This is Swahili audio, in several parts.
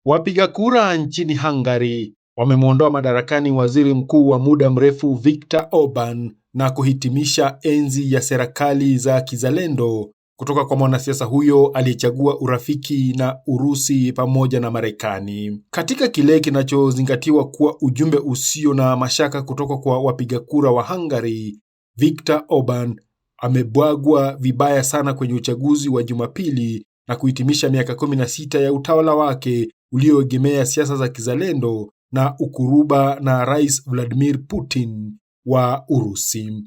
Wapiga kura nchini Hungary wamemwondoa madarakani waziri mkuu wa muda mrefu Viktor Orban na kuhitimisha enzi ya serikali za kizalendo kutoka kwa mwanasiasa huyo aliyechagua urafiki na Urusi pamoja na Marekani. Katika kile kinachozingatiwa kuwa ujumbe usio na mashaka kutoka kwa wapiga kura wa Hungary, Viktor Orban amebwagwa vibaya sana kwenye uchaguzi wa Jumapili na kuhitimisha miaka 16 ya utawala wake ulioegemea siasa za kizalendo na ukuruba na Rais Vladimir Putin wa Urusi.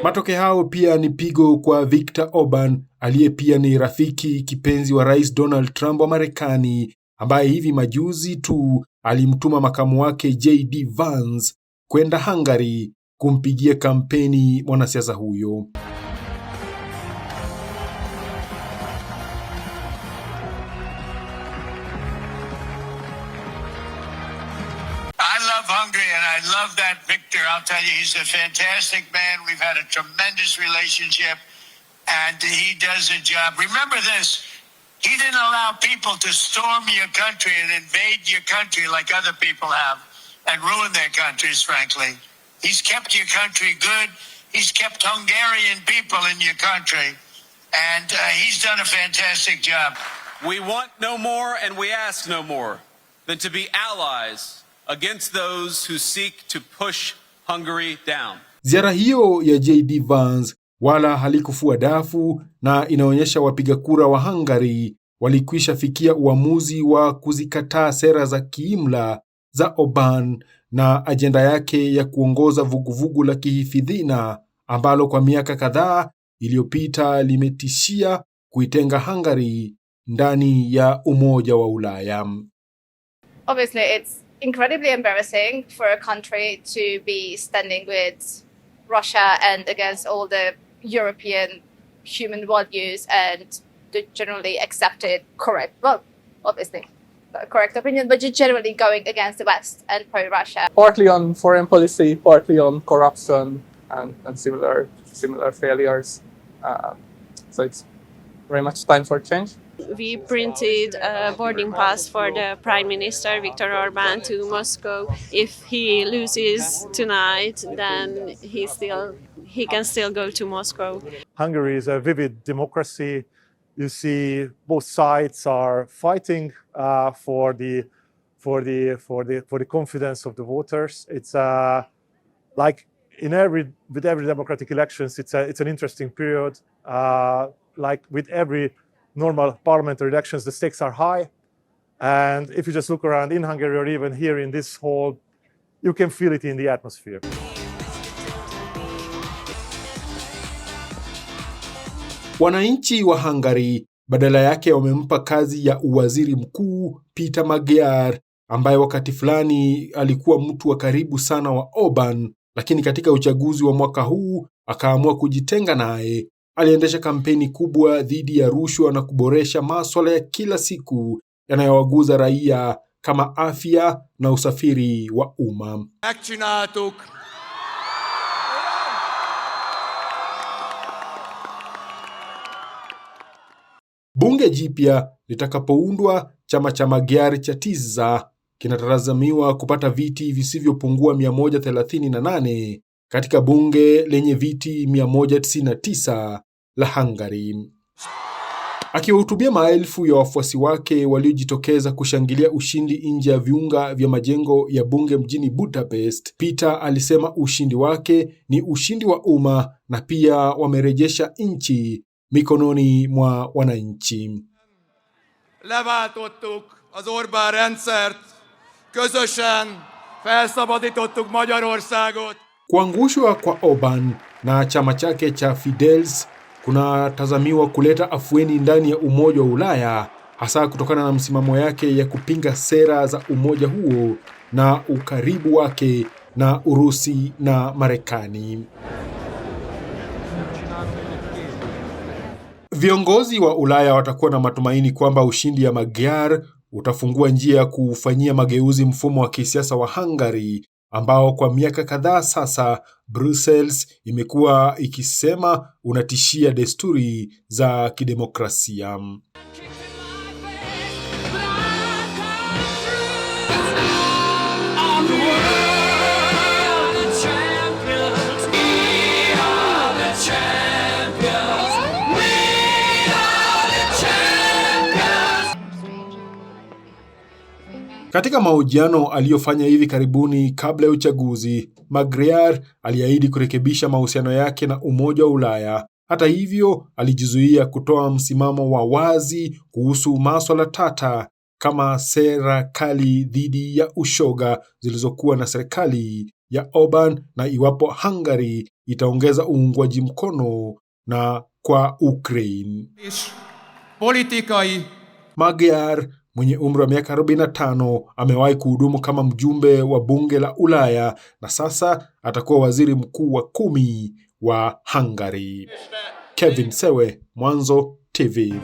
Matokeo hao pia ni pigo kwa Viktor Orban aliye pia ni rafiki kipenzi wa Rais Donald Trump wa Marekani, ambaye hivi majuzi tu alimtuma makamu wake JD Vance kwenda Hungary kumpigia kampeni mwanasiasa huyo. Hungary, and I love that Viktor. I'll tell you, he's a fantastic man. We've had a tremendous relationship, and he does a job. Remember this, he didn't allow people to storm your country and invade your country like other people have and ruin their countries, frankly. He's kept your country good. He's kept Hungarian people in your country, and he's done a fantastic job. We want no more and we ask no more than to be allies against those who seek to push Hungary down. Ziara hiyo ya JD Vance wala halikufua dafu na inaonyesha wapiga kura wa Hungary walikwisha fikia uamuzi wa kuzikataa sera za kiimla za Orban na ajenda yake ya kuongoza vuguvugu la kihifidhina ambalo kwa miaka kadhaa iliyopita limetishia kuitenga Hungary ndani ya Umoja wa Ulaya. Obviously it's incredibly embarrassing for a country to be standing with Russia and against all the European human values and the generally accepted correct opinion, but just generally going against the West and pro-Russia. Partly on foreign policy, partly on corruption and similar failures. So it's very much time for change. We printed a boarding pass for the Prime Minister Viktor Orban to Moscow. If he loses tonight, then he can still go to Moscow. Hungary is a vivid democracy. You see, both sides are fighting for the confidence of the voters. It's like with every democratic elections, it's an interesting period. Like with every normal parliamentary elections, the stakes are high. And if you just look around in Hungary or even here in this hall, you can feel it in the atmosphere. Wananchi wa Hungary badala yake wamempa kazi ya uwaziri mkuu Peter Magyar, ambaye wakati fulani alikuwa mtu wa karibu sana wa Orban, lakini katika uchaguzi wa mwaka huu akaamua kujitenga naye. Aliendesha kampeni kubwa dhidi ya rushwa na kuboresha masuala ya kila siku yanayowaguza raia kama afya na usafiri wa umma. Bunge jipya litakapoundwa, chama cha Magyar cha Tisza kinatazamiwa kupata viti visivyopungua 138 katika bunge lenye viti 199 la Hungary. Akiwahutubia maelfu ya wafuasi wake waliojitokeza kushangilia ushindi nje ya viunga vya majengo ya bunge mjini Budapest, Peter alisema ushindi wake ni ushindi wa umma na pia wamerejesha nchi mikononi mwa wananchi. Leváltottuk az Orbán rendszert, közösen felszabadítottuk Magyarországot. Kuangushwa kwa Orban na chama chake cha Fidesz kunatazamiwa kuleta afueni ndani ya Umoja wa Ulaya, hasa kutokana na msimamo yake ya kupinga sera za umoja huo na ukaribu wake na Urusi na Marekani. Viongozi wa Ulaya watakuwa na matumaini kwamba ushindi ya Magyar utafungua njia ya kufanyia mageuzi mfumo wa kisiasa wa Hungary, ambao kwa miaka kadhaa sasa Brussels imekuwa ikisema unatishia desturi za kidemokrasia. Katika mahojiano aliyofanya hivi karibuni kabla ya uchaguzi, Magyar aliahidi kurekebisha mahusiano yake na Umoja wa Ulaya. Hata hivyo, alijizuia kutoa msimamo wa wazi kuhusu masuala tata kama sera kali dhidi ya ushoga zilizokuwa na serikali ya Orban na iwapo Hungary itaongeza uungwaji mkono na kwa Ukraine. Magyar mwenye umri wa miaka 45 amewahi kuhudumu kama mjumbe wa bunge la Ulaya na sasa atakuwa waziri mkuu wa 10 wa Hungary. Kevin Sewe, Mwanzo TV.